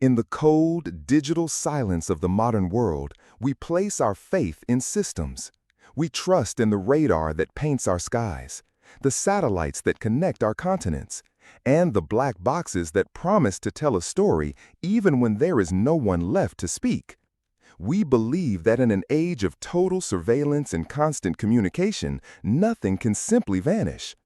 In the cold, digital silence of the modern world, we place our faith in systems. We trust in the radar that paints our skies, the satellites that connect our continents, and the black boxes that promise to tell a story even when there is no one left to speak. We believe that in an age of total surveillance and constant communication, nothing can simply vanish.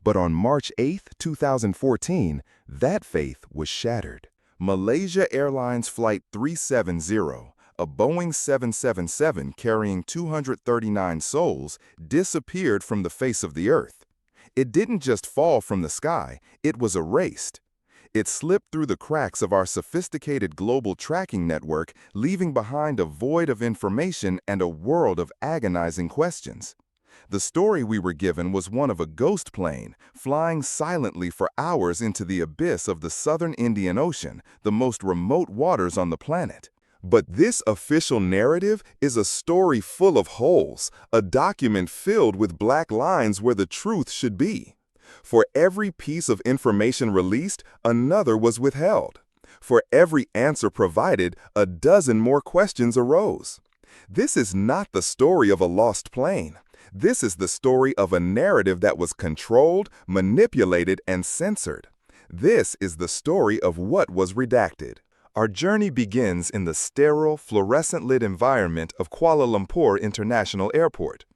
But on March 8, 2014, that faith was shattered. Malaysia Airlines Flight 370, a Boeing 777 carrying 239 souls, disappeared from the face of the earth. It didn't just fall from the sky, it was erased. It slipped through the cracks of our sophisticated global tracking network, leaving behind a void of information and a world of agonizing questions. The story we were given was one of a ghost plane, flying silently for hours into the abyss of the southern Indian Ocean, the most remote waters on the planet. But this official narrative is a story full of holes, a document filled with black lines where the truth should be. For every piece of information released, another was withheld. For every answer provided, a dozen more questions arose. This is not the story of a lost plane. This is the story of a narrative that was controlled, manipulated, and censored. This is the story of what was redacted. Our journey begins in the sterile, fluorescent-lit environment of Kuala Lumpur International Airport.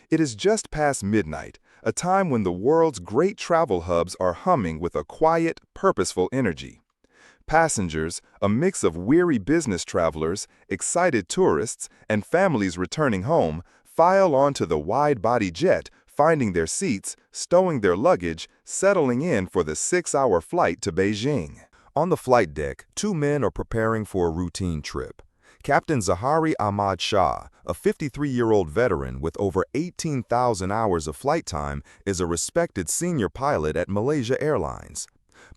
It is just past midnight, a time when the world's great travel hubs are humming with a quiet, purposeful energy. Passengers, a mix of weary business travelers, excited tourists, and families returning home, file onto the wide-body jet, finding their seats, stowing their luggage, settling in for the 6-hour flight to Beijing. On the flight deck, two men are preparing for a routine trip. Captain Zaharie Ahmad Shah, a 53-year-old veteran with over 18,000 hours of flight time, is a respected senior pilot at Malaysia Airlines.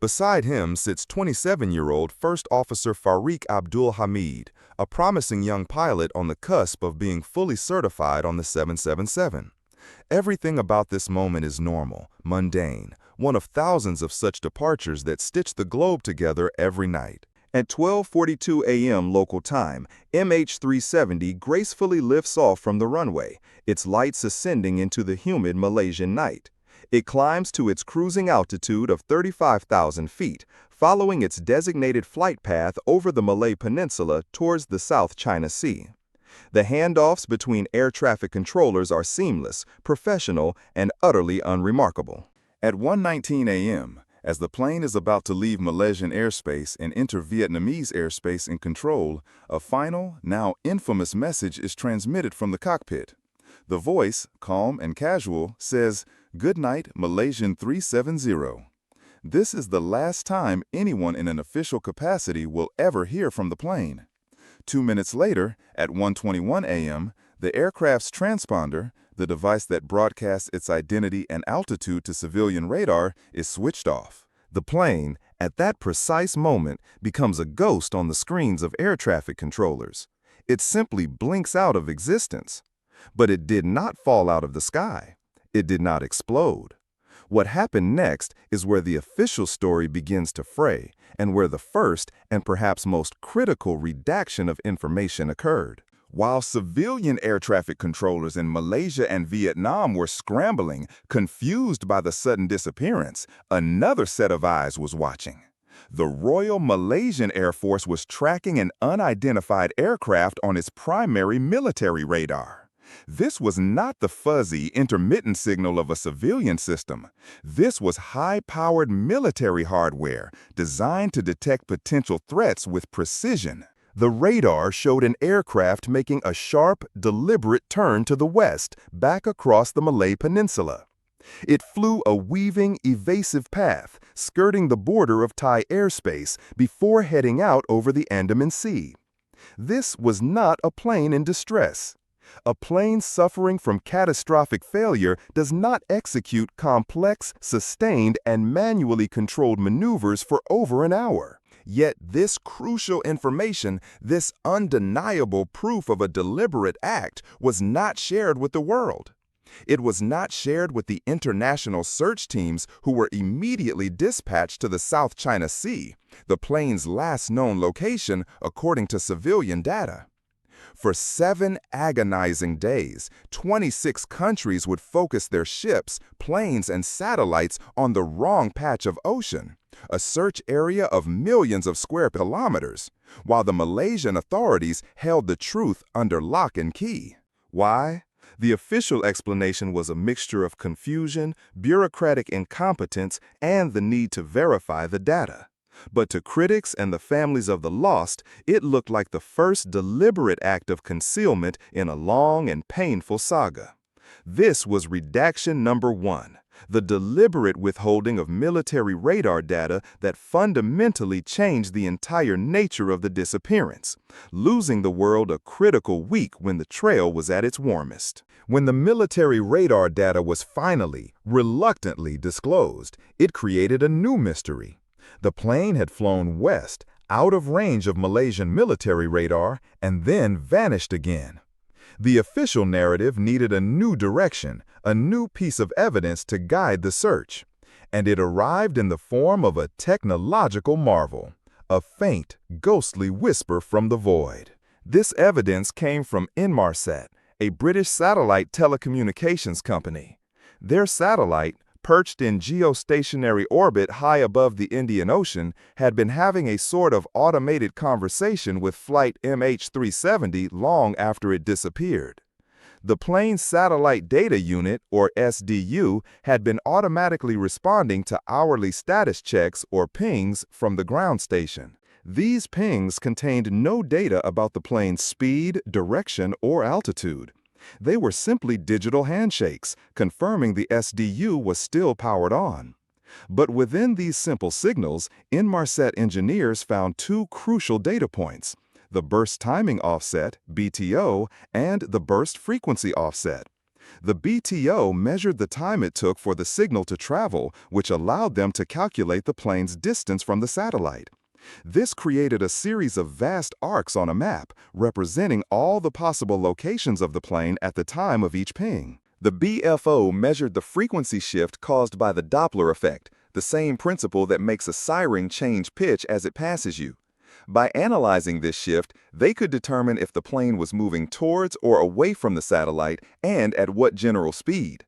Beside him sits 27-year-old First Officer Farooq Abdul Hamid, a promising young pilot on the cusp of being fully certified on the 777. Everything about this moment is normal, mundane, one of thousands of such departures that stitch the globe together every night. At 12:42 a.m. local time, MH370 gracefully lifts off from the runway, its lights ascending into the humid Malaysian night. It climbs to its cruising altitude of 35,000 feet, following its designated flight path over the Malay Peninsula towards the South China Sea. The handoffs between air traffic controllers are seamless, professional, and utterly unremarkable. At 1:19 a.m., as the plane is about to leave Malaysian airspace and enter Vietnamese airspace in control, a final, now infamous message is transmitted from the cockpit. The voice, calm and casual, says, "Good night, Malaysian 370. This is the last time anyone in an official capacity will ever hear from the plane. 2 minutes later, at 1:21 a.m., the aircraft's transponder, the device that broadcasts its identity and altitude to civilian radar, is switched off. The plane, at that precise moment, becomes a ghost on the screens of air traffic controllers. It simply blinks out of existence. But it did not fall out of the sky. It did not explode. What happened next is where the official story begins to fray, and where the first and perhaps most critical redaction of information occurred. While civilian air traffic controllers in Malaysia and Vietnam were scrambling, confused by the sudden disappearance, another set of eyes was watching. The Royal Malaysian Air Force was tracking an unidentified aircraft on its primary military radar. This was not the fuzzy, intermittent signal of a civilian system. This was high-powered military hardware designed to detect potential threats with precision. The radar showed an aircraft making a sharp, deliberate turn to the west, back across the Malay Peninsula. It flew a weaving, evasive path, skirting the border of Thai airspace before heading out over the Andaman Sea. This was not a plane in distress. A plane suffering from catastrophic failure does not execute complex, sustained, and manually controlled maneuvers for over an hour. Yet this crucial information, this undeniable proof of a deliberate act, was not shared with the world. It was not shared with the international search teams who were immediately dispatched to the South China Sea, the plane's last known location according to civilian data. For 7 agonizing days, 26 countries would focus their ships, planes, and satellites on the wrong patch of ocean, a search area of millions of square kilometers, while the Malaysian authorities held the truth under lock and key. Why? The official explanation was a mixture of confusion, bureaucratic incompetence, and the need to verify the data. But to critics and the families of the lost, it looked like the first deliberate act of concealment in a long and painful saga. This was redaction number 1, the deliberate withholding of military radar data that fundamentally changed the entire nature of the disappearance, losing the world a critical week when the trail was at its warmest. When the military radar data was finally, reluctantly disclosed, it created a new mystery. The plane had flown west, out of range of Malaysian military radar, and then vanished again. The official narrative needed a new direction, a new piece of evidence to guide the search. And it arrived in the form of a technological marvel, a faint, ghostly whisper from the void. This evidence came from Inmarsat, a British satellite telecommunications company. Their satellite, perched in geostationary orbit high above the Indian Ocean, had been having a sort of automated conversation with Flight MH370 long after it disappeared. The plane's Satellite Data Unit, or SDU, had been automatically responding to hourly status checks, or pings, from the ground station. These pings contained no data about the plane's speed, direction, or altitude. They were simply digital handshakes, confirming the SDU was still powered on. But within these simple signals, Inmarsat engineers found 2 crucial data points: the burst timing offset, BTO, and the burst frequency offset. The BTO measured the time it took for the signal to travel, which allowed them to calculate the plane's distance from the satellite. This created a series of vast arcs on a map, representing all the possible locations of the plane at the time of each ping. The BFO measured the frequency shift caused by the Doppler effect, the same principle that makes a siren change pitch as it passes you. By analyzing this shift, they could determine if the plane was moving towards or away from the satellite and at what general speed.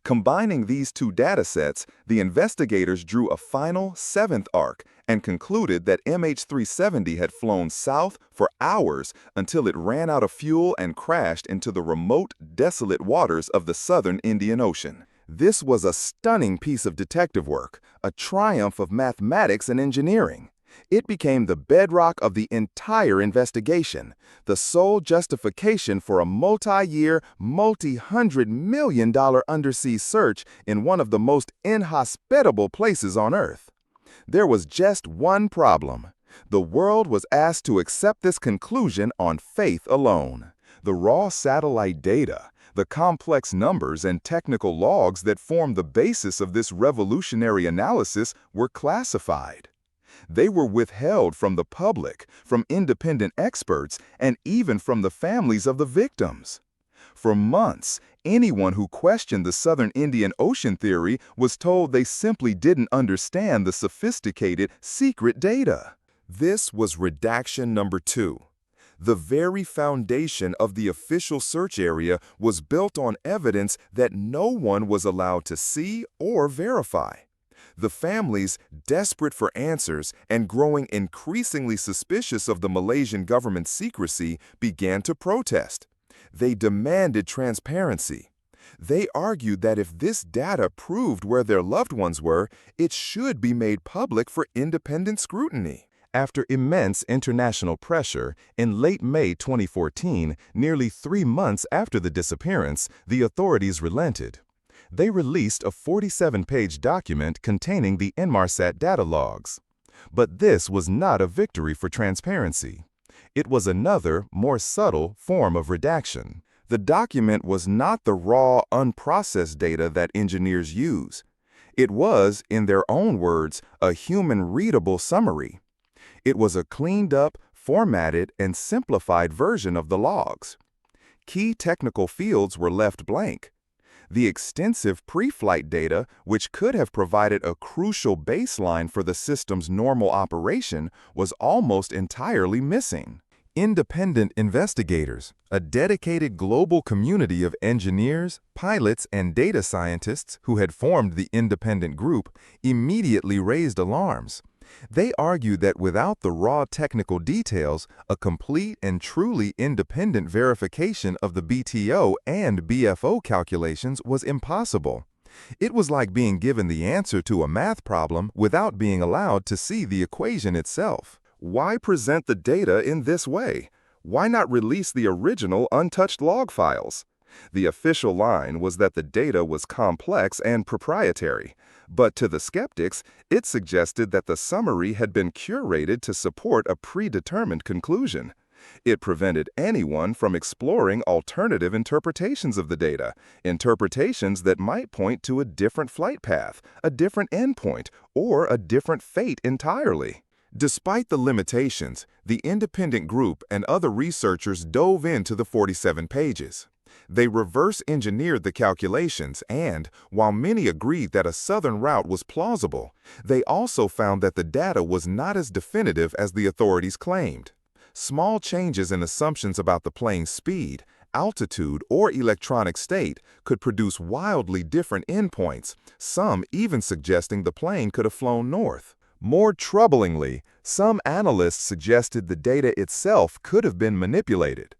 Combining these 2 data sets, the investigators drew a final 7th arc and concluded that MH370 had flown south for hours until it ran out of fuel and crashed into the remote, desolate waters of the southern Indian Ocean. This was a stunning piece of detective work, a triumph of mathematics and engineering. It became the bedrock of the entire investigation, the sole justification for a multi-year, multi-hundred-million-dollar undersea search in one of the most inhospitable places on Earth. There was just one problem. The world was asked to accept this conclusion on faith alone. The raw satellite data, the complex numbers and technical logs that formed the basis of this revolutionary analysis were classified. They were withheld from the public, from independent experts, and even from the families of the victims. For months, anyone who questioned the Southern Indian Ocean theory was told they simply didn't understand the sophisticated, secret data. This was redaction number 2. The very foundation of the official search area was built on evidence that no one was allowed to see or verify. The families, desperate for answers and growing increasingly suspicious of the Malaysian government's secrecy, began to protest. They demanded transparency. They argued that if this data proved where their loved ones were, it should be made public for independent scrutiny. After immense international pressure, in late May 2014, nearly 3 months after the disappearance, the authorities relented. They released a 47-page document containing the Inmarsat data logs. But this was not a victory for transparency. It was another, more subtle, form of redaction. The document was not the raw, unprocessed data that engineers use. It was, in their own words, a human-readable summary. It was a cleaned-up, formatted, and simplified version of the logs. Key technical fields were left blank. The extensive pre-flight data, which could have provided a crucial baseline for the system's normal operation, was almost entirely missing. Independent investigators, a dedicated global community of engineers, pilots, and data scientists who had formed the independent group, immediately raised alarms. They argued that without the raw technical details, a complete and truly independent verification of the BTO and BFO calculations was impossible. It was like being given the answer to a math problem without being allowed to see the equation itself. Why present the data in this way? Why not release the original untouched log files? The official line was that the data was complex and proprietary, but to the skeptics, it suggested that the summary had been curated to support a predetermined conclusion. It prevented anyone from exploring alternative interpretations of the data, interpretations that might point to a different flight path, a different endpoint, or a different fate entirely. Despite the limitations, the independent group and other researchers dove into the 47 pages. They reverse-engineered the calculations and, while many agreed that a southern route was plausible, they also found that the data was not as definitive as the authorities claimed. Small changes in assumptions about the plane's speed, altitude, or electronic state could produce wildly different endpoints, some even suggesting the plane could have flown north. More troublingly, some analysts suggested the data itself could have been manipulated.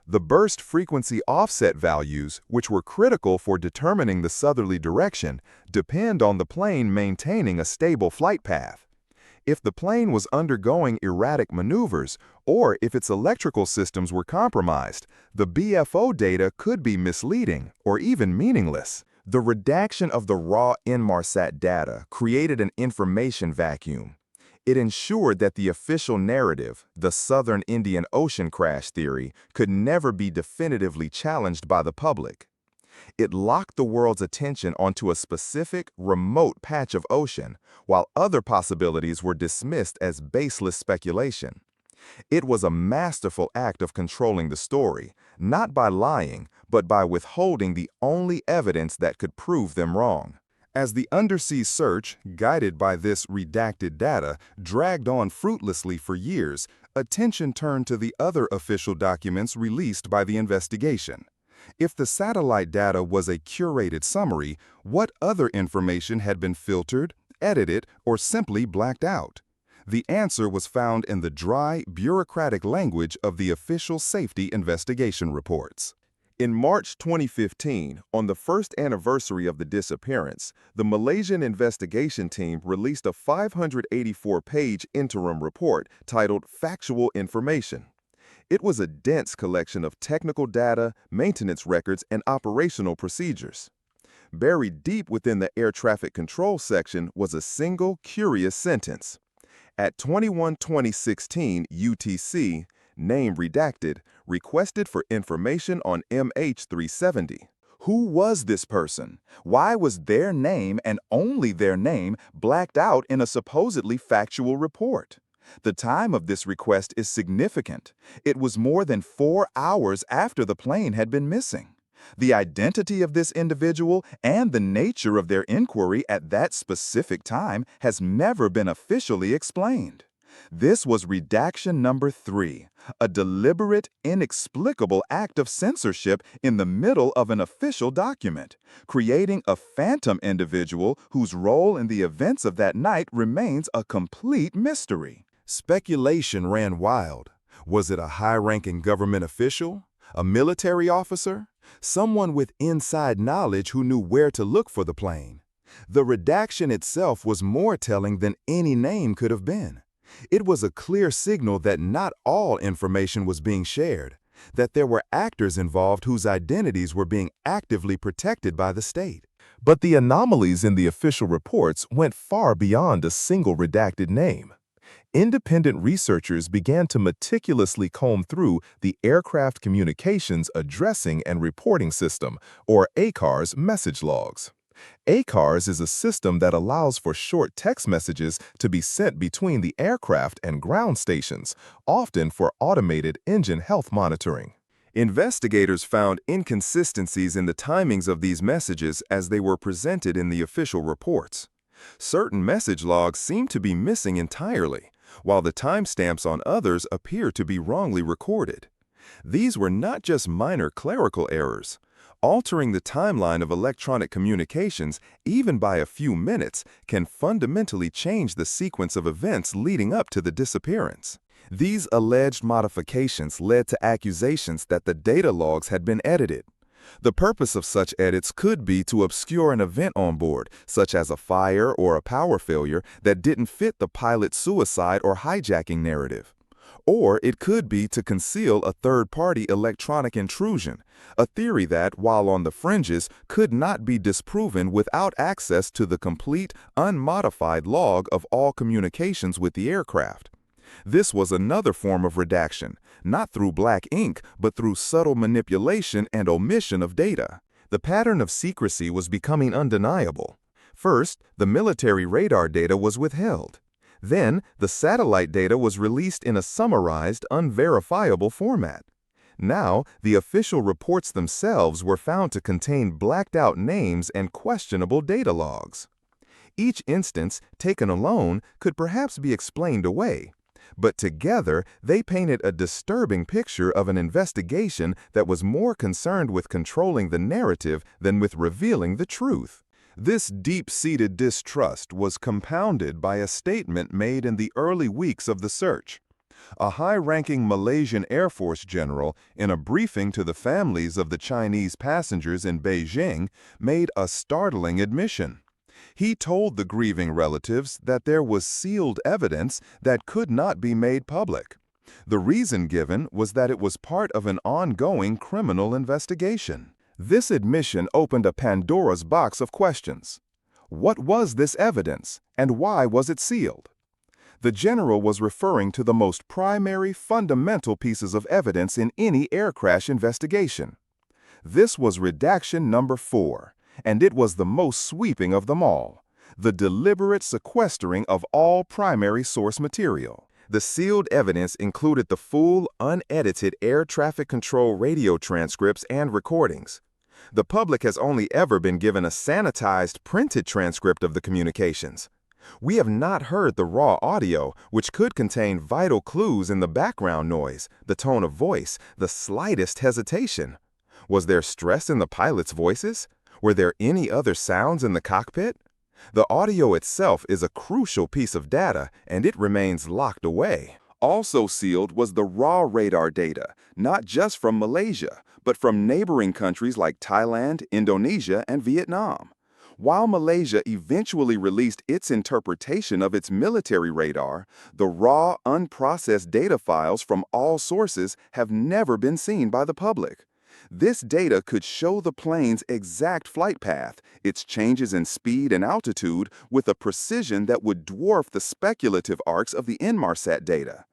The burst frequency offset values, which were critical for determining the southerly direction, depend on the plane maintaining a stable flight path. If the plane was undergoing erratic maneuvers, or if its electrical systems were compromised, the BFO data could be misleading or even meaningless. The redaction of the raw Inmarsat data created an information vacuum. It ensured that the official narrative, the Southern Indian Ocean crash theory, could never be definitively challenged by the public. It locked the world's attention onto a specific, remote patch of ocean, while other possibilities were dismissed as baseless speculation. It was a masterful act of controlling the story, not by lying, but by withholding the only evidence that could prove them wrong. As the undersea search, guided by this redacted data, dragged on fruitlessly for years, attention turned to the other official documents released by the investigation. If the satellite data was a curated summary, what other information had been filtered, edited, or simply blacked out? The answer was found in the dry, bureaucratic language of the official safety investigation reports. In March 2015, on the first anniversary of the disappearance, the Malaysian investigation team released a 584-page interim report titled Factual Information. It was a dense collection of technical data, maintenance records, and operational procedures. Buried deep within the air traffic control section was a single, curious sentence. At 21/2016 UTC, name redacted, requested for information on MH370. Who was this person? Why was their name and only their name blacked out in a supposedly factual report? The time of this request is significant. It was more than 4 hours after the plane had been missing. The identity of this individual and the nature of their inquiry at that specific time has never been officially explained. This was redaction number 3, a deliberate, inexplicable act of censorship in the middle of an official document, creating a phantom individual whose role in the events of that night remains a complete mystery. Speculation ran wild. Was it a high-ranking government official? A military officer? Someone with inside knowledge who knew where to look for the plane? The redaction itself was more telling than any name could have been. It was a clear signal that not all information was being shared, that there were actors involved whose identities were being actively protected by the state. But the anomalies in the official reports went far beyond a single redacted name. Independent researchers began to meticulously comb through the Aircraft Communications Addressing and Reporting System, or ACARS, message logs. ACARS is a system that allows for short text messages to be sent between the aircraft and ground stations, often for automated engine health monitoring. Investigators found inconsistencies in the timings of these messages as they were presented in the official reports. Certain message logs seem to be missing entirely, while the timestamps on others appear to be wrongly recorded. These were not just minor clerical errors. Altering the timeline of electronic communications, even by a few minutes, can fundamentally change the sequence of events leading up to the disappearance. These alleged modifications led to accusations that the data logs had been edited. The purpose of such edits could be to obscure an event on board, such as a fire or a power failure that didn't fit the pilot's suicide or hijacking narrative. Or it could be to conceal a third-party electronic intrusion, a theory that, while on the fringes, could not be disproven without access to the complete, unmodified log of all communications with the aircraft. This was another form of redaction, not through black ink, but through subtle manipulation and omission of data. The pattern of secrecy was becoming undeniable. First, the military radar data was withheld. Then, the satellite data was released in a summarized, unverifiable format. Now, the official reports themselves were found to contain blacked-out names and questionable data logs. Each instance, taken alone, could perhaps be explained away. But together, they painted a disturbing picture of an investigation that was more concerned with controlling the narrative than with revealing the truth. This deep-seated distrust was compounded by a statement made in the early weeks of the search. A high-ranking Malaysian Air Force general, in a briefing to the families of the Chinese passengers in Beijing, made a startling admission. He told the grieving relatives that there was sealed evidence that could not be made public. The reason given was that it was part of an ongoing criminal investigation. This admission opened a Pandora's box of questions. What was this evidence, and why was it sealed? The general was referring to the most primary, fundamental pieces of evidence in any air crash investigation. This was redaction number 4, and it was the most sweeping of them all: the deliberate sequestering of all primary source material. The sealed evidence included the full, unedited air traffic control radio transcripts and recordings. The public has only ever been given a sanitized, printed transcript of the communications. We have not heard the raw audio, which could contain vital clues in the background noise, the tone of voice, the slightest hesitation. Was there stress in the pilots' voices? Were there any other sounds in the cockpit? The audio itself is a crucial piece of data, and it remains locked away. Also sealed was the raw radar data, not just from Malaysia, but from neighboring countries like Thailand, Indonesia, and Vietnam. While Malaysia eventually released its interpretation of its military radar, the raw, unprocessed data files from all sources have never been seen by the public. This data could show the plane's exact flight path, its changes in speed and altitude, with a precision that would dwarf the speculative arcs of the Inmarsat data.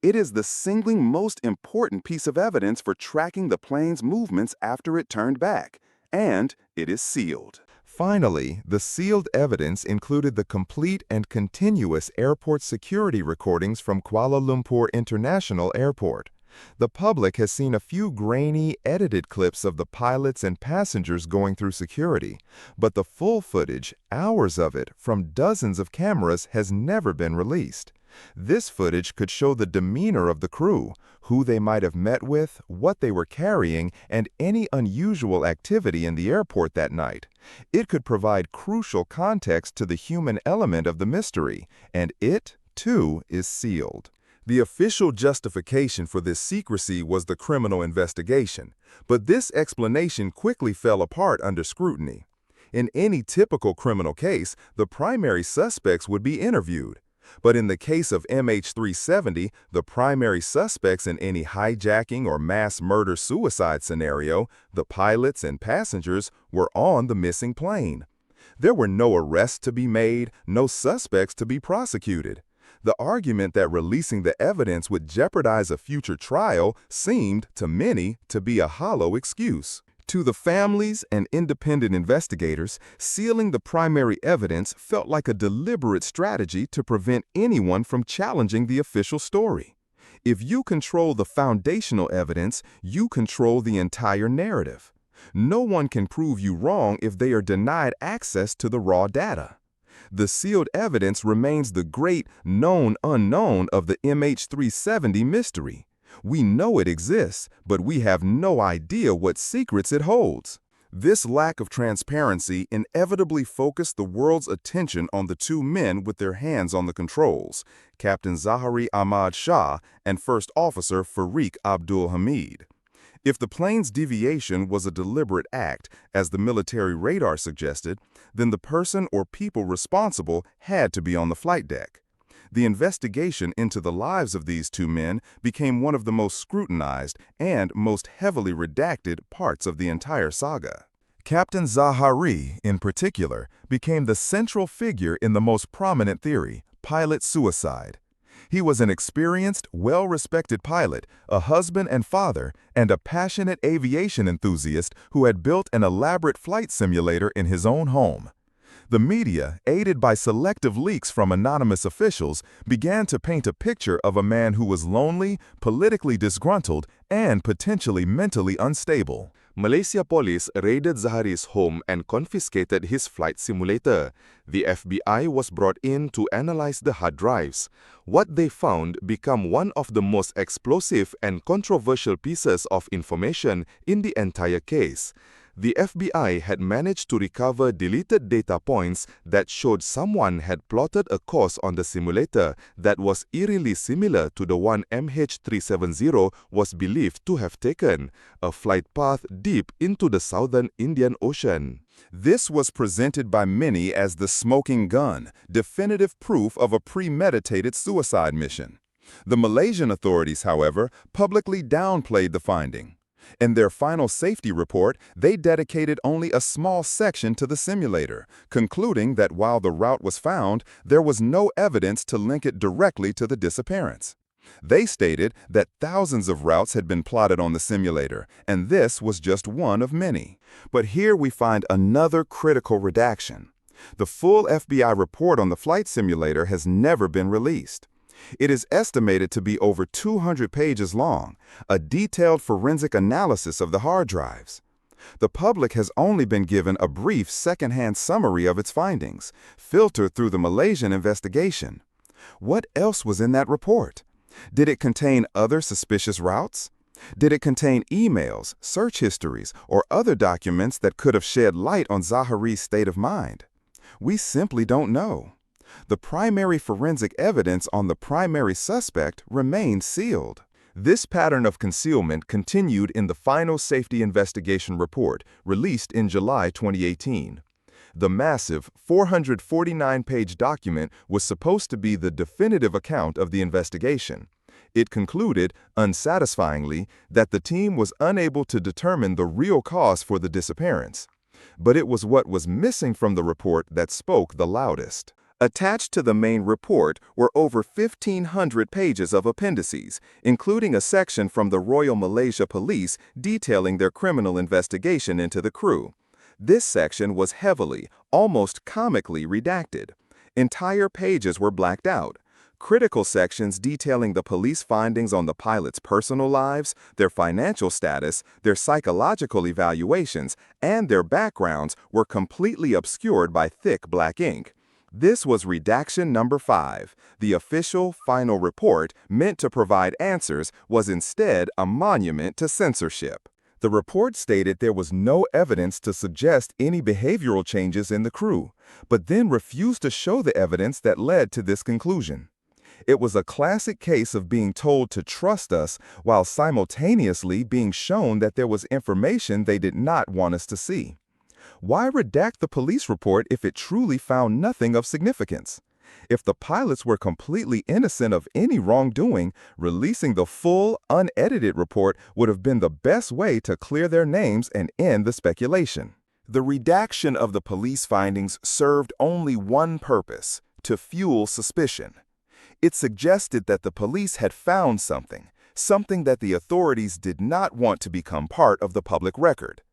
It is the single most important piece of evidence for tracking the plane's movements after it turned back, and it is sealed. Finally, the sealed evidence included the complete and continuous airport security recordings from Kuala Lumpur International Airport. The public has seen a few grainy, edited clips of the pilots and passengers going through security, but the full footage, hours of it, from dozens of cameras has never been released. This footage could show the demeanor of the crew, who they might have met with, what they were carrying, and any unusual activity in the airport that night. It could provide crucial context to the human element of the mystery, and it, too, is sealed. The official justification for this secrecy was the criminal investigation, but this explanation quickly fell apart under scrutiny. In any typical criminal case, the primary suspects would be interviewed. But in the case of MH370, the primary suspects in any hijacking or mass murder-suicide scenario, the pilots and passengers, were on the missing plane. There were no arrests to be made, no suspects to be prosecuted. The argument that releasing the evidence would jeopardize a future trial seemed, to many, to be a hollow excuse. To the families and independent investigators, sealing the primary evidence felt like a deliberate strategy to prevent anyone from challenging the official story. If you control the foundational evidence, you control the entire narrative. No one can prove you wrong if they are denied access to the raw data. The sealed evidence remains the great known unknown of the MH370 mystery. We know it exists, but we have no idea what secrets it holds. This lack of transparency inevitably focused the world's attention on the two men with their hands on the controls, Captain Zaharie Ahmad Shah and First Officer Fariq Abdul Hamid. If the plane's deviation was a deliberate act, as the military radar suggested, then the person or people responsible had to be on the flight deck. The investigation into the lives of these two men became one of the most scrutinized and most heavily redacted parts of the entire saga. Captain Zaharie, in particular, became the central figure in the most prominent theory, pilot suicide. He was an experienced, well-respected pilot, a husband and father, and a passionate aviation enthusiast who had built an elaborate flight simulator in his own home. The media, aided by selective leaks from anonymous officials, began to paint a picture of a man who was lonely, politically disgruntled, and potentially mentally unstable. Malaysia police raided Zaharie's home and confiscated his flight simulator. The FBI was brought in to analyze the hard drives. What they found became one of the most explosive and controversial pieces of information in the entire case. The FBI had managed to recover deleted data points that showed someone had plotted a course on the simulator that was eerily similar to the one MH370 was believed to have taken, a flight path deep into the southern Indian Ocean. This was presented by many as the smoking gun, definitive proof of a premeditated suicide mission. The Malaysian authorities, however, publicly downplayed the finding. In their final safety report, they dedicated only a small section to the simulator, concluding that while the route was found, there was no evidence to link it directly to the disappearance. They stated that thousands of routes had been plotted on the simulator, and this was just one of many. But here we find another critical redaction. The full FBI report on the flight simulator has never been released. It is estimated to be over 200 pages long, a detailed forensic analysis of the hard drives. The public has only been given a brief second-hand summary of its findings, filtered through the Malaysian investigation. What else was in that report? Did it contain other suspicious routes? Did it contain emails, search histories, or other documents that could have shed light on Zaharie's state of mind? We simply don't know. The primary forensic evidence on the primary suspect remained sealed. This pattern of concealment continued in the final safety investigation report released in July 2018. The massive 449-page document was supposed to be the definitive account of the investigation. It concluded, unsatisfyingly, that the team was unable to determine the real cause for the disappearance. But it was what was missing from the report that spoke the loudest. Attached to the main report were over 1,500 pages of appendices, including a section from the Royal Malaysia Police detailing their criminal investigation into the crew. This section was heavily, almost comically redacted. Entire pages were blacked out. Critical sections detailing the police findings on the pilots' personal lives, their financial status, their psychological evaluations, and their backgrounds were completely obscured by thick black ink. This was redaction number 5. The official, final report, meant to provide answers, was instead a monument to censorship. The report stated there was no evidence to suggest any behavioral changes in the crew, but then refused to show the evidence that led to this conclusion. It was a classic case of being told to trust us while simultaneously being shown that there was information they did not want us to see. Why redact the police report if it truly found nothing of significance? If the pilots were completely innocent of any wrongdoing, releasing the full, unedited report would have been the best way to clear their names and end the speculation. The redaction of the police findings served only one purpose: to fuel suspicion. It suggested that the police had found something that the authorities did not want to become part of the public record.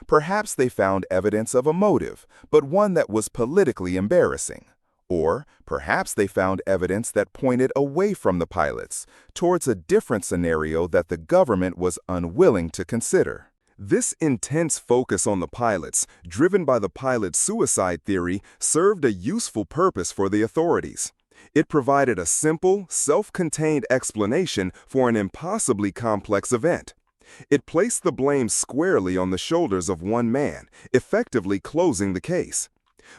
Perhaps they found evidence of a motive, but one that was politically embarrassing. Or perhaps they found evidence that pointed away from the pilots, towards a different scenario that the government was unwilling to consider. This intense focus on the pilots, driven by the pilot suicide theory, served a useful purpose for the authorities. It provided a simple, self-contained explanation for an impossibly complex event. It placed the blame squarely on the shoulders of one man, effectively closing the case.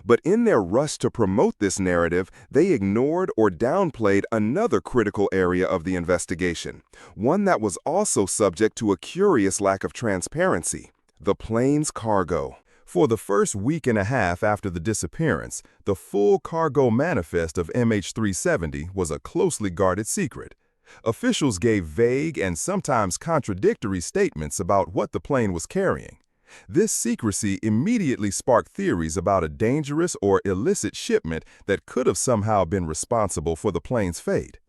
But in their rush to promote this narrative, they ignored or downplayed another critical area of the investigation, one that was also subject to a curious lack of transparency: the plane's cargo. For the first week and a half after the disappearance, the full cargo manifest of MH370 was a closely guarded secret. Officials gave vague and sometimes contradictory statements about what the plane was carrying. This secrecy immediately sparked theories about a dangerous or illicit shipment that could have somehow been responsible for the plane's fate.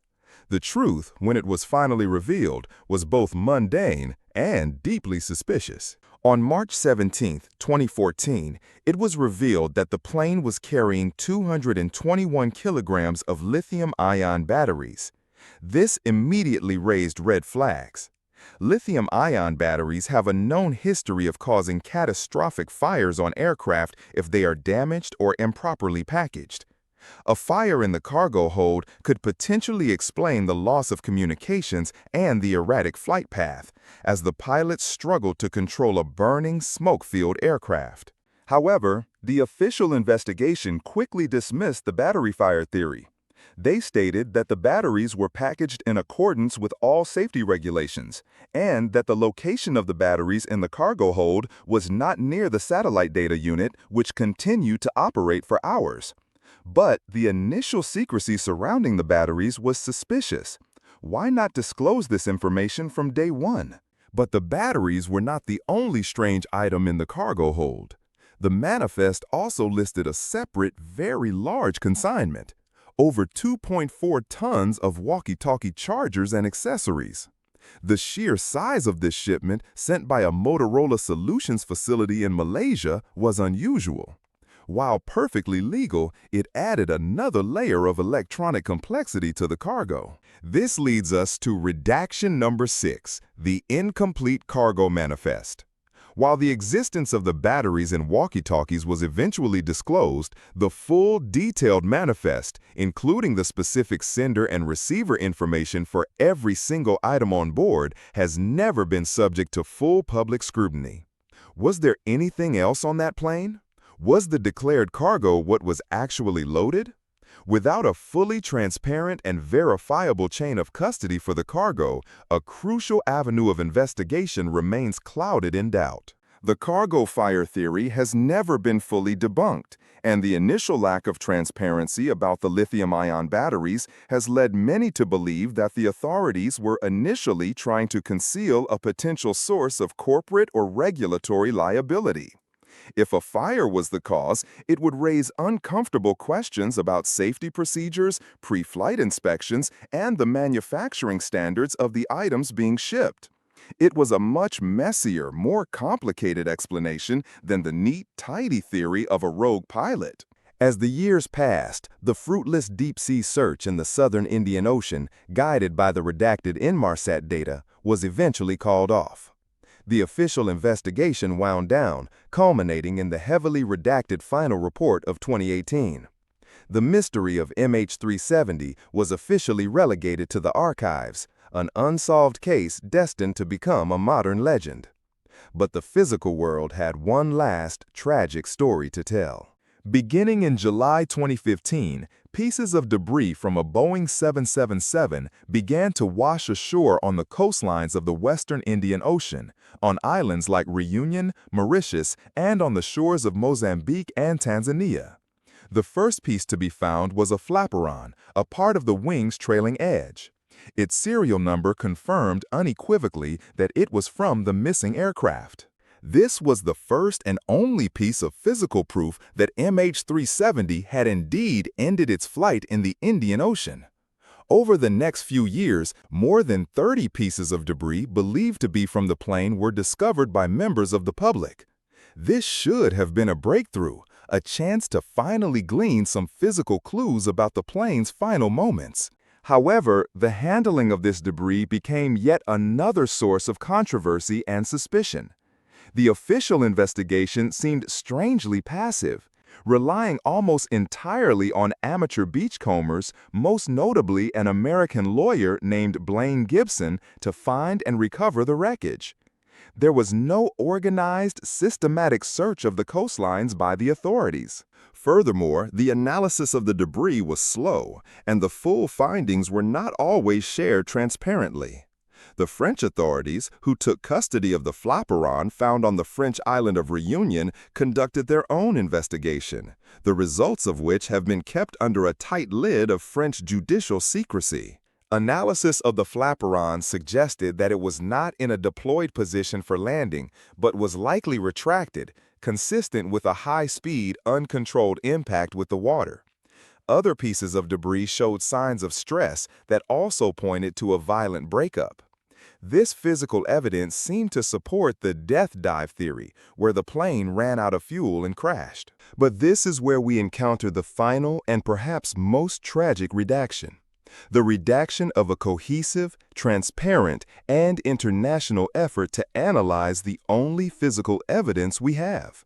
The truth, when it was finally revealed, was both mundane and deeply suspicious. On March 17, 2014, it was revealed that the plane was carrying 221 kilograms of lithium-ion batteries. This immediately raised red flags. Lithium-ion batteries have a known history of causing catastrophic fires on aircraft if they are damaged or improperly packaged. A fire in the cargo hold could potentially explain the loss of communications and the erratic flight path, as the pilots struggled to control a burning, smoke-filled aircraft. However, the official investigation quickly dismissed the battery fire theory. They stated that the batteries were packaged in accordance with all safety regulations, and that the location of the batteries in the cargo hold was not near the satellite data unit, which continued to operate for hours. But the initial secrecy surrounding the batteries was suspicious. Why not disclose this information from day one? But the batteries were not the only strange item in the cargo hold. The manifest also listed a separate, very large consignment: over 2.4 tons of walkie-talkie chargers and accessories. The sheer size of this shipment, sent by a Motorola Solutions facility in Malaysia, was unusual. While perfectly legal, it added another layer of electronic complexity to the cargo. This leads us to redaction number 6, the incomplete cargo manifest. While the existence of the batteries and walkie-talkies was eventually disclosed, the full, detailed manifest, including the specific sender and receiver information for every single item on board, has never been subject to full public scrutiny. Was there anything else on that plane? Was the declared cargo what was actually loaded? Without a fully transparent and verifiable chain of custody for the cargo, a crucial avenue of investigation remains clouded in doubt. The cargo fire theory has never been fully debunked, and the initial lack of transparency about the lithium-ion batteries has led many to believe that the authorities were initially trying to conceal a potential source of corporate or regulatory liability. If a fire was the cause, it would raise uncomfortable questions about safety procedures, pre-flight inspections, and the manufacturing standards of the items being shipped. It was a much messier, more complicated explanation than the neat, tidy theory of a rogue pilot. As the years passed, the fruitless deep-sea search in the southern Indian Ocean, guided by the redacted Inmarsat data, was eventually called off. The official investigation wound down, culminating in the heavily redacted final report of 2018. The mystery of MH370 was officially relegated to the archives, an unsolved case destined to become a modern legend. But the physical world had one last, tragic story to tell. Beginning in July 2015, pieces of debris from a Boeing 777 began to wash ashore on the coastlines of the western Indian Ocean, on islands like Reunion, Mauritius, and on the shores of Mozambique and Tanzania. The first piece to be found was a flaperon, a part of the wing's trailing edge. Its serial number confirmed unequivocally that it was from the missing aircraft. This was the first and only piece of physical proof that MH370 had indeed ended its flight in the Indian Ocean. Over the next few years, more than 30 pieces of debris believed to be from the plane were discovered by members of the public. This should have been a breakthrough, a chance to finally glean some physical clues about the plane's final moments. However, the handling of this debris became yet another source of controversy and suspicion. The official investigation seemed strangely passive, relying almost entirely on amateur beachcombers, most notably an American lawyer named Blaine Gibson, to find and recover the wreckage. There was no organized, systematic search of the coastlines by the authorities. Furthermore, the analysis of the debris was slow, and the full findings were not always shared transparently. The French authorities, who took custody of the flaperon found on the French island of Reunion, conducted their own investigation, the results of which have been kept under a tight lid of French judicial secrecy. Analysis of the flaperon suggested that it was not in a deployed position for landing, but was likely retracted, consistent with a high-speed, uncontrolled impact with the water. Other pieces of debris showed signs of stress that also pointed to a violent breakup. This physical evidence seemed to support the death dive theory, where the plane ran out of fuel and crashed. But this is where we encounter the final and perhaps most tragic redaction. The redaction of a cohesive, transparent, and international effort to analyze the only physical evidence we have.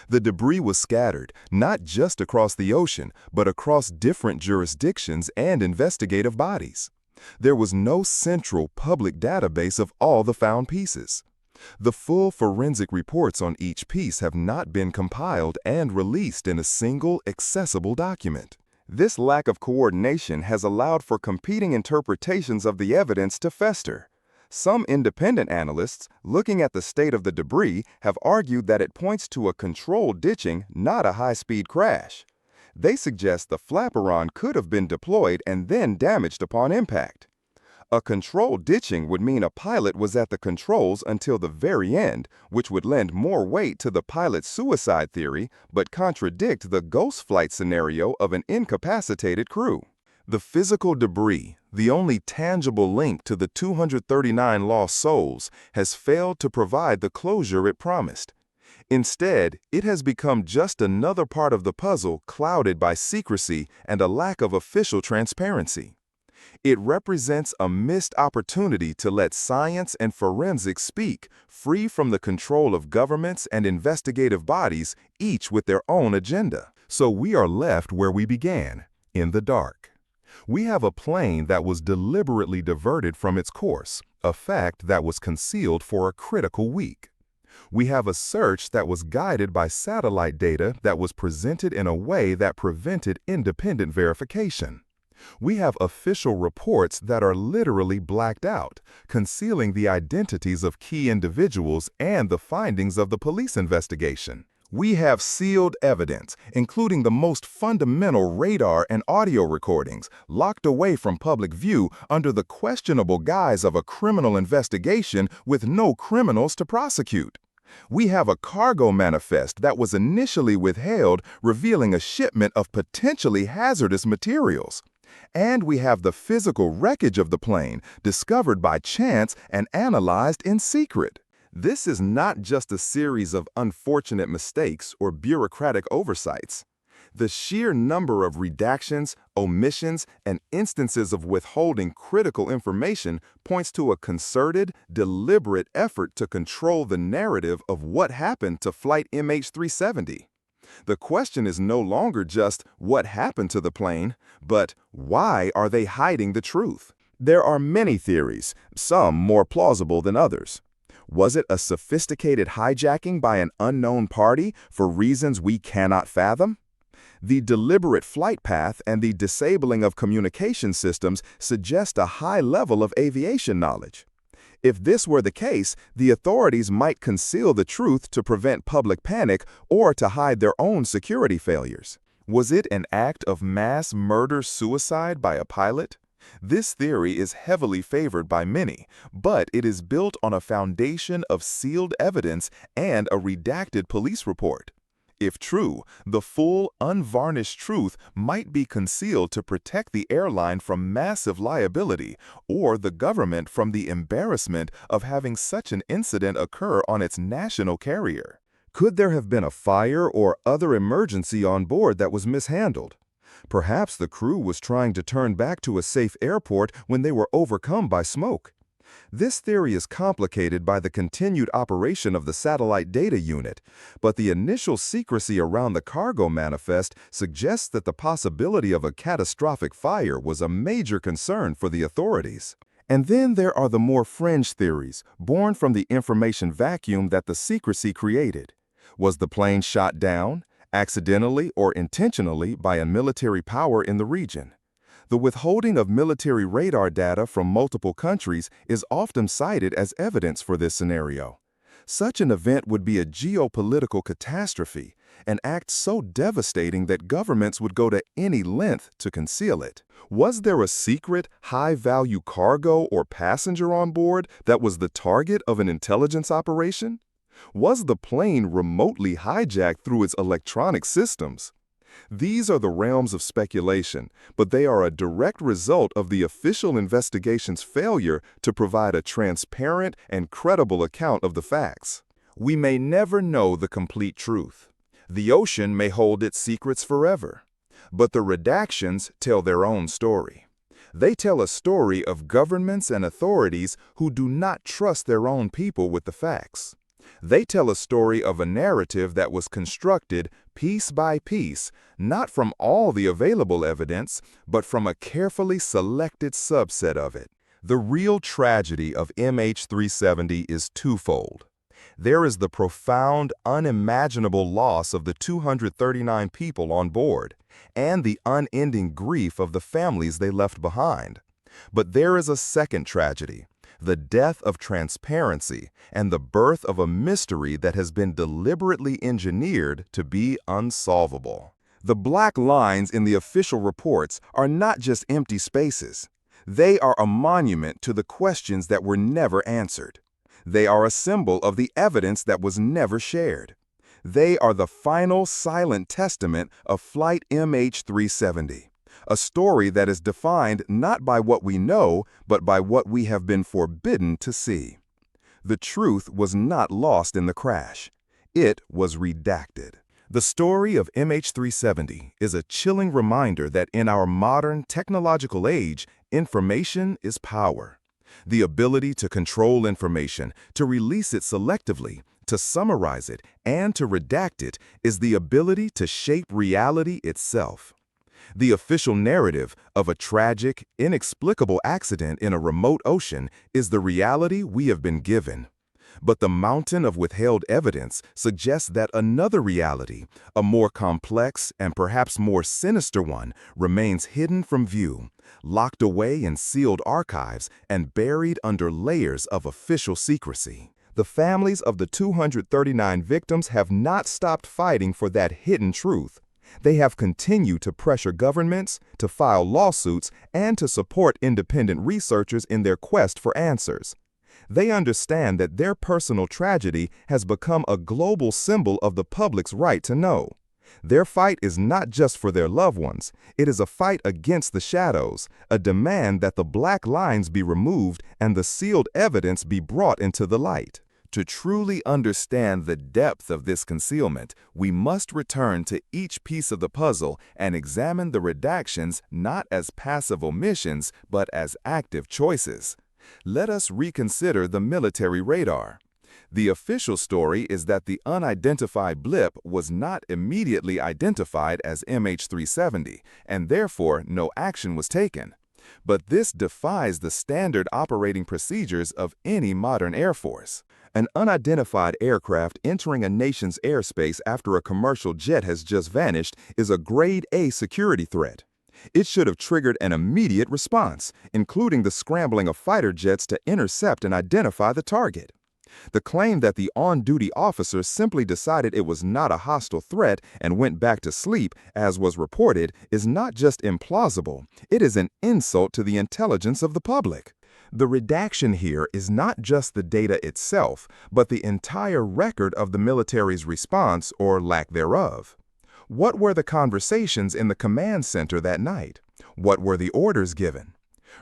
The debris was scattered, not just across the ocean, but across different jurisdictions and investigative bodies. There was no central public database of all the found pieces. The full forensic reports on each piece have not been compiled and released in a single, accessible document. This lack of coordination has allowed for competing interpretations of the evidence to fester. Some independent analysts, looking at the state of the debris, have argued that it points to a controlled ditching, not a high-speed crash. They suggest the flaperon could have been deployed and then damaged upon impact. A controlled ditching would mean a pilot was at the controls until the very end, which would lend more weight to the pilot's suicide theory, but contradict the ghost flight scenario of an incapacitated crew. The physical debris, the only tangible link to the 239 lost souls, has failed to provide the closure it promised. Instead, it has become just another part of the puzzle clouded by secrecy and a lack of official transparency. It represents a missed opportunity to let science and forensics speak, free from the control of governments and investigative bodies, each with their own agenda. So we are left where we began, in the dark. We have a plane that was deliberately diverted from its course, a fact that was concealed for a critical week. We have a search that was guided by satellite data that was presented in a way that prevented independent verification. We have official reports that are literally blacked out, concealing the identities of key individuals and the findings of the police investigation. We have sealed evidence, including the most fundamental radar and audio recordings, locked away from public view under the questionable guise of a criminal investigation with no criminals to prosecute. We have a cargo manifest that was initially withheld, revealing a shipment of potentially hazardous materials. And we have the physical wreckage of the plane, discovered by chance and analyzed in secret. This is not just a series of unfortunate mistakes or bureaucratic oversights. The sheer number of redactions, omissions, and instances of withholding critical information points to a concerted, deliberate effort to control the narrative of what happened to Flight MH370. The question is no longer just what happened to the plane, but why are they hiding the truth? There are many theories, some more plausible than others. Was it a sophisticated hijacking by an unknown party for reasons we cannot fathom? The deliberate flight path and the disabling of communication systems suggest a high level of aviation knowledge. If this were the case, the authorities might conceal the truth to prevent public panic or to hide their own security failures. Was it an act of mass murder-suicide by a pilot? This theory is heavily favored by many, but it is built on a foundation of sealed evidence and a redacted police report. If true, the full, unvarnished truth might be concealed to protect the airline from massive liability or the government from the embarrassment of having such an incident occur on its national carrier. Could there have been a fire or other emergency on board that was mishandled? Perhaps the crew was trying to turn back to a safe airport when they were overcome by smoke. This theory is complicated by the continued operation of the satellite data unit, but the initial secrecy around the cargo manifest suggests that the possibility of a catastrophic fire was a major concern for the authorities. And then there are the more fringe theories, born from the information vacuum that the secrecy created. Was the plane shot down, accidentally or intentionally, by a military power in the region? The withholding of military radar data from multiple countries is often cited as evidence for this scenario. Such an event would be a geopolitical catastrophe, an act so devastating that governments would go to any length to conceal it. Was there a secret, high-value cargo or passenger on board that was the target of an intelligence operation? Was the plane remotely hijacked through its electronic systems? These are the realms of speculation, but they are a direct result of the official investigation's failure to provide a transparent and credible account of the facts. We may never know the complete truth. The ocean may hold its secrets forever. But the redactions tell their own story. They tell a story of governments and authorities who do not trust their own people with the facts. They tell a story of a narrative that was constructed piece by piece, not from all the available evidence, but from a carefully selected subset of it. The real tragedy of MH370 is twofold. There is the profound, unimaginable loss of the 239 people on board, and the unending grief of the families they left behind. But there is a second tragedy, the death of transparency and the birth of a mystery that has been deliberately engineered to be unsolvable. The black lines in the official reports are not just empty spaces. They are a monument to the questions that were never answered. They are a symbol of the evidence that was never shared. They are the final silent testament of Flight MH370, a story that is defined not by what we know, but by what we have been forbidden to see. The truth was not lost in the crash. It was redacted. The story of MH370 is a chilling reminder that in our modern technological age, information is power. The ability to control information, to release it selectively, to summarize it, and to redact it is the ability to shape reality itself. The official narrative of a tragic, inexplicable accident in a remote ocean is the reality we have been given. But the mountain of withheld evidence suggests that another reality, a more complex and perhaps more sinister one, remains hidden from view, locked away in sealed archives and buried under layers of official secrecy. The families of the 239 victims have not stopped fighting for that hidden truth. They have continued to pressure governments, to file lawsuits, and to support independent researchers in their quest for answers. They understand that their personal tragedy has become a global symbol of the public's right to know. Their fight is not just for their loved ones. It is a fight against the shadows, a demand that the black lines be removed and the sealed evidence be brought into the light. To truly understand the depth of this concealment, we must return to each piece of the puzzle and examine the redactions not as passive omissions, but as active choices. Let us reconsider the military radar. The official story is that the unidentified blip was not immediately identified as MH370, and therefore no action was taken. But this defies the standard operating procedures of any modern Air Force. An unidentified aircraft entering a nation's airspace after a commercial jet has just vanished is a Grade A security threat. It should have triggered an immediate response, including the scrambling of fighter jets to intercept and identify the target. The claim that the on-duty officer simply decided it was not a hostile threat and went back to sleep, as was reported, is not just implausible, it is an insult to the intelligence of the public. The redaction here is not just the data itself, but the entire record of the military's response or lack thereof. What were the conversations in the command center that night? What were the orders given?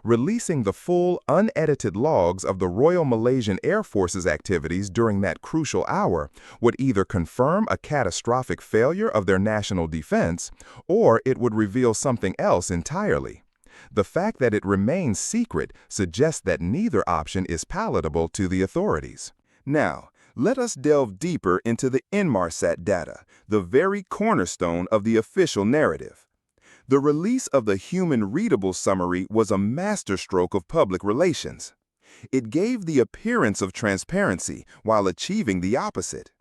Releasing the full, unedited logs of the Royal Malaysian Air Force's activities during that crucial hour would either confirm a catastrophic failure of their national defense, or it would reveal something else entirely. The fact that it remains secret suggests that neither option is palatable to the authorities. Now, let us delve deeper into the Inmarsat data, the very cornerstone of the official narrative. The release of the human-readable summary was a masterstroke of public relations. It gave the appearance of transparency while achieving the opposite.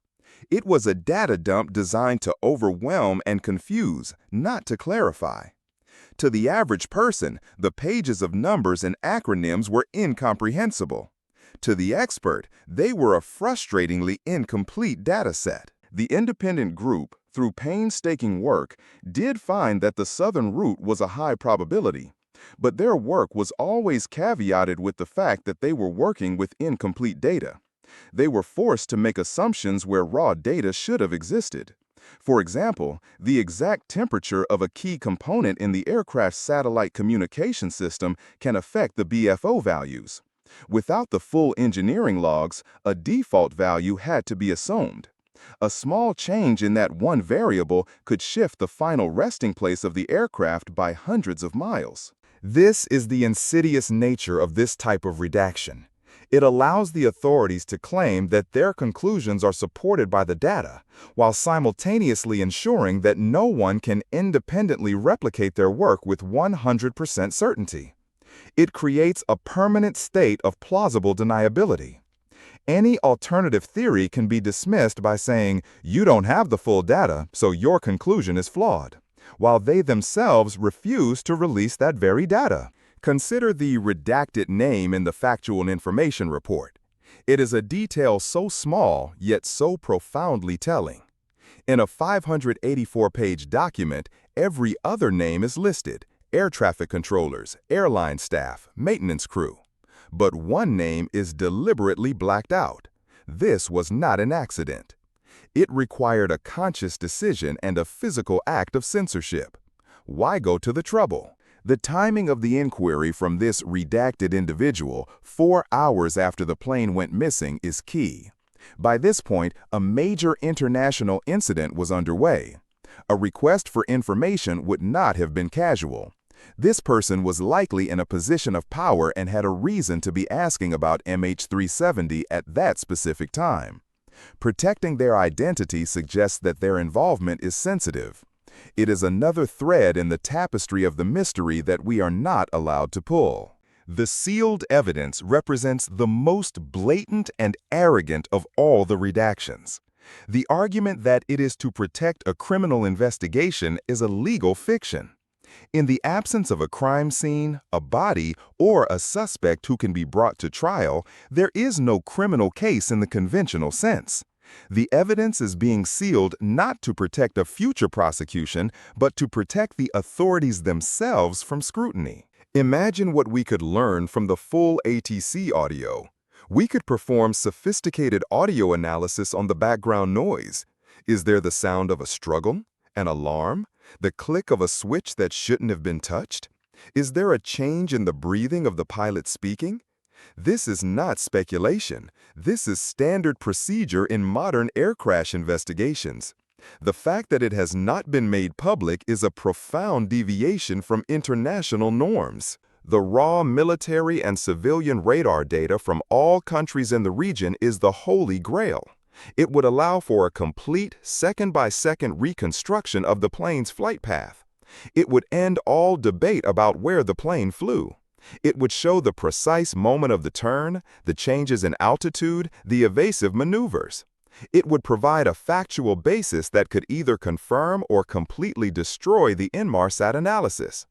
It was a data dump designed to overwhelm and confuse, not to clarify. To the average person, the pages of numbers and acronyms were incomprehensible. To the expert, they were a frustratingly incomplete data set. The independent group, through painstaking work, did find that the southern route was a high probability, but their work was always caveated with the fact that they were working with incomplete data. They were forced to make assumptions where raw data should have existed. For example, the exact temperature of a key component in the aircraft's satellite communication system can affect the BFO values. Without the full engineering logs, a default value had to be assumed. A small change in that one variable could shift the final resting place of the aircraft by hundreds of miles. This is the insidious nature of this type of redaction. It allows the authorities to claim that their conclusions are supported by the data, while simultaneously ensuring that no one can independently replicate their work with 100% certainty. It creates a permanent state of plausible deniability. Any alternative theory can be dismissed by saying, "You don't have the full data, so your conclusion is flawed," while they themselves refuse to release that very data. Consider the redacted name in the factual information report. It is a detail so small, yet so profoundly telling. In a 584-page document, every other name is listed: air traffic controllers, airline staff, maintenance crew. But one name is deliberately blacked out. This was not an accident. It required a conscious decision and a physical act of censorship. Why go to the trouble? The timing of the inquiry from this redacted individual 4 hours after the plane went missing is key. By this point, a major international incident was underway. A request for information would not have been casual. This person was likely in a position of power and had a reason to be asking about MH370 at that specific time. Protecting their identity suggests that their involvement is sensitive. It is another thread in the tapestry of the mystery that we are not allowed to pull. The sealed evidence represents the most blatant and arrogant of all the redactions. The argument that it is to protect a criminal investigation is a legal fiction. In the absence of a crime scene, a body, or a suspect who can be brought to trial, there is no criminal case in the conventional sense. The evidence is being sealed not to protect a future prosecution, but to protect the authorities themselves from scrutiny. Imagine what we could learn from the full ATC audio. We could perform sophisticated audio analysis on the background noise. Is there the sound of a struggle, an alarm, the click of a switch that shouldn't have been touched? Is there a change in the breathing of the pilot speaking? This is not speculation. This is standard procedure in modern air crash investigations. The fact that it has not been made public is a profound deviation from international norms. The raw military and civilian radar data from all countries in the region is the holy grail. It would allow for a complete second-by-second reconstruction of the plane's flight path. It would end all debate about where the plane flew. It would show the precise moment of the turn, the changes in altitude, the evasive maneuvers. It would provide a factual basis that could either confirm or completely destroy the Inmarsat analysis.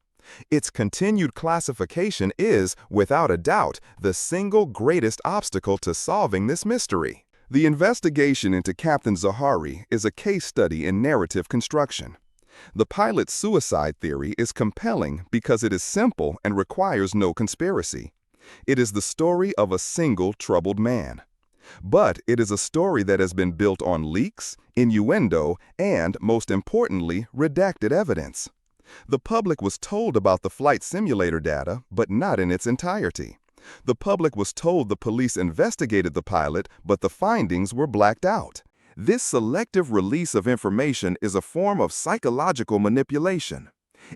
Its continued classification is, without a doubt, the single greatest obstacle to solving this mystery. The investigation into Captain Zaharie is a case study in narrative construction. The pilot's suicide theory is compelling because it is simple and requires no conspiracy. It is the story of a single troubled man. But it is a story that has been built on leaks, innuendo, and, most importantly, redacted evidence. The public was told about the flight simulator data, but not in its entirety. The public was told the police investigated the pilot, but the findings were blacked out. This selective release of information is a form of psychological manipulation.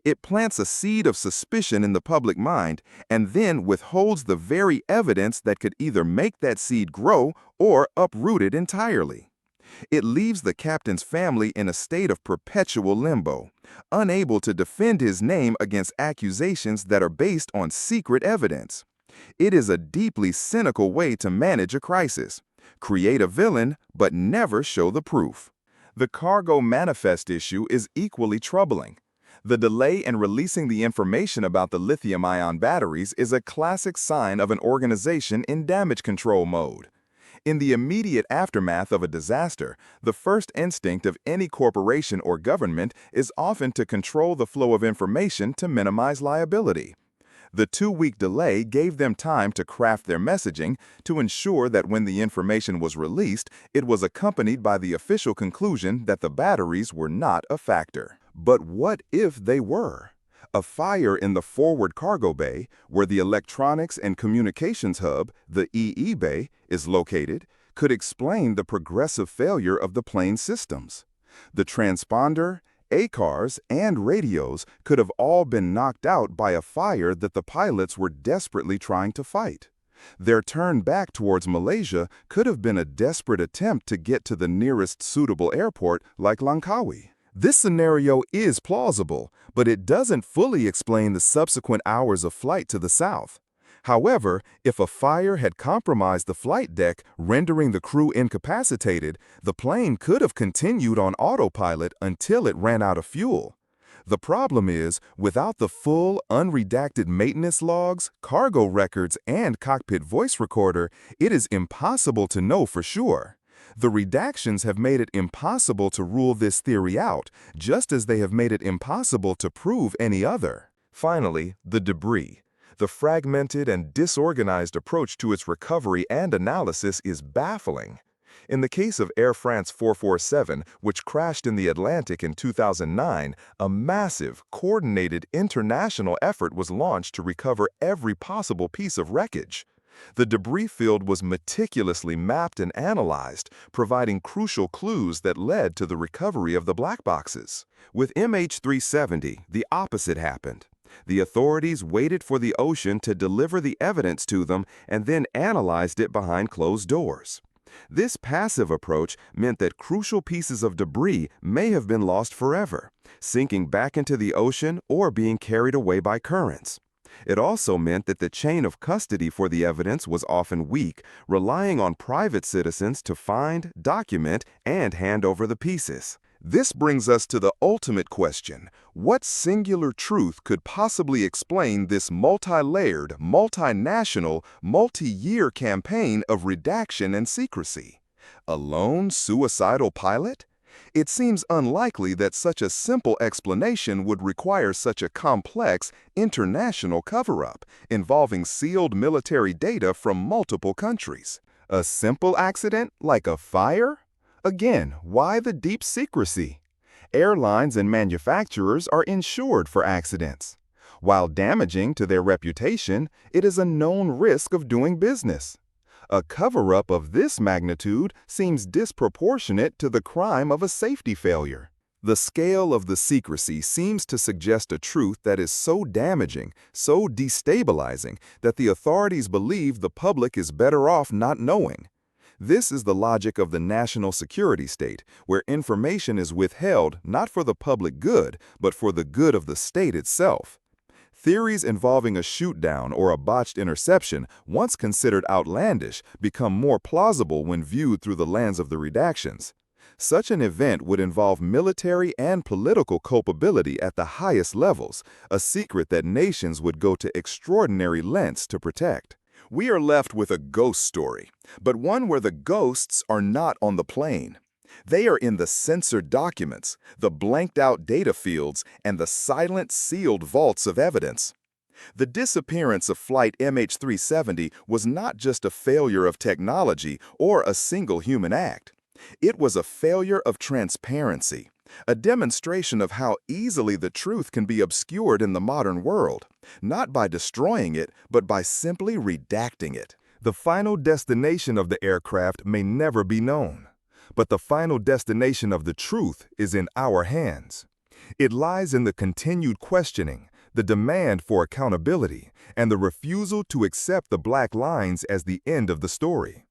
It plants a seed of suspicion in the public mind and then withholds the very evidence that could either make that seed grow or uproot it entirely. It leaves the captain's family in a state of perpetual limbo, unable to defend his name against accusations that are based on secret evidence. It is a deeply cynical way to manage a crisis. Create a villain, but never show the proof. The cargo manifest issue is equally troubling. The delay in releasing the information about the lithium-ion batteries is a classic sign of an organization in damage control mode. In the immediate aftermath of a disaster, the first instinct of any corporation or government is often to control the flow of information to minimize liability. The 2-week delay gave them time to craft their messaging to ensure that when the information was released, it was accompanied by the official conclusion that the batteries were not a factor. But what if they were? A fire in the forward cargo bay, where the electronics and communications hub, the EE bay, is located, could explain the progressive failure of the plane's systems. The transponder, ACARs, and radios could have all been knocked out by a fire that the pilots were desperately trying to fight. Their turn back towards Malaysia could have been a desperate attempt to get to the nearest suitable airport like Langkawi. This scenario is plausible, but it doesn't fully explain the subsequent hours of flight to the south. However, if a fire had compromised the flight deck, rendering the crew incapacitated, the plane could have continued on autopilot until it ran out of fuel. The problem is, without the full, unredacted maintenance logs, cargo records, and cockpit voice recorder, it is impossible to know for sure. The redactions have made it impossible to rule this theory out, just as they have made it impossible to prove any other. Finally, the debris. The fragmented and disorganized approach to its recovery and analysis is baffling. In the case of Air France 447, which crashed in the Atlantic in 2009, a massive, coordinated international effort was launched to recover every possible piece of wreckage. The debris field was meticulously mapped and analyzed, providing crucial clues that led to the recovery of the black boxes. With MH370, the opposite happened. The authorities waited for the ocean to deliver the evidence to them and then analyzed it behind closed doors. This passive approach meant that crucial pieces of debris may have been lost forever, sinking back into the ocean or being carried away by currents. It also meant that the chain of custody for the evidence was often weak, relying on private citizens to find, document, and hand over the pieces. This brings us to the ultimate question: what singular truth could possibly explain this multi-layered, multinational, multi-year campaign of redaction and secrecy? A lone, suicidal pilot? It seems unlikely that such a simple explanation would require such a complex, international cover-up, involving sealed military data from multiple countries. A simple accident, like a fire? Again, why the deep secrecy? Airlines and manufacturers are insured for accidents. While damaging to their reputation, it is a known risk of doing business. A cover-up of this magnitude seems disproportionate to the crime of a safety failure. The scale of the secrecy seems to suggest a truth that is so damaging, so destabilizing, that the authorities believe the public is better off not knowing. This is the logic of the national security state, where information is withheld not for the public good, but for the good of the state itself. Theories involving a shoot-down or a botched interception, once considered outlandish, become more plausible when viewed through the lens of the redactions. Such an event would involve military and political culpability at the highest levels, a secret that nations would go to extraordinary lengths to protect. We are left with a ghost story, but one where the ghosts are not on the plane. They are in the censored documents, the blanked-out data fields, and the silent, sealed vaults of evidence. The disappearance of Flight MH370 was not just a failure of technology or a single human act. It was a failure of transparency, A demonstration of how easily the truth can be obscured in the modern world, not by destroying it, but by simply redacting it. The final destination of the aircraft may never be known, but the final destination of the truth is in our hands. It lies in the continued questioning, the demand for accountability, and the refusal to accept the black lines as the end of the story.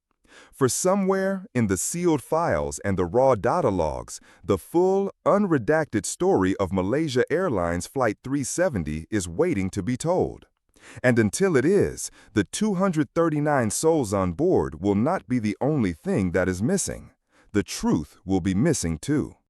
For somewhere in the sealed files and the raw data logs, the full, unredacted story of Malaysia Airlines Flight 370 is waiting to be told. And until it is, the 239 souls on board will not be the only thing that is missing. The truth will be missing too.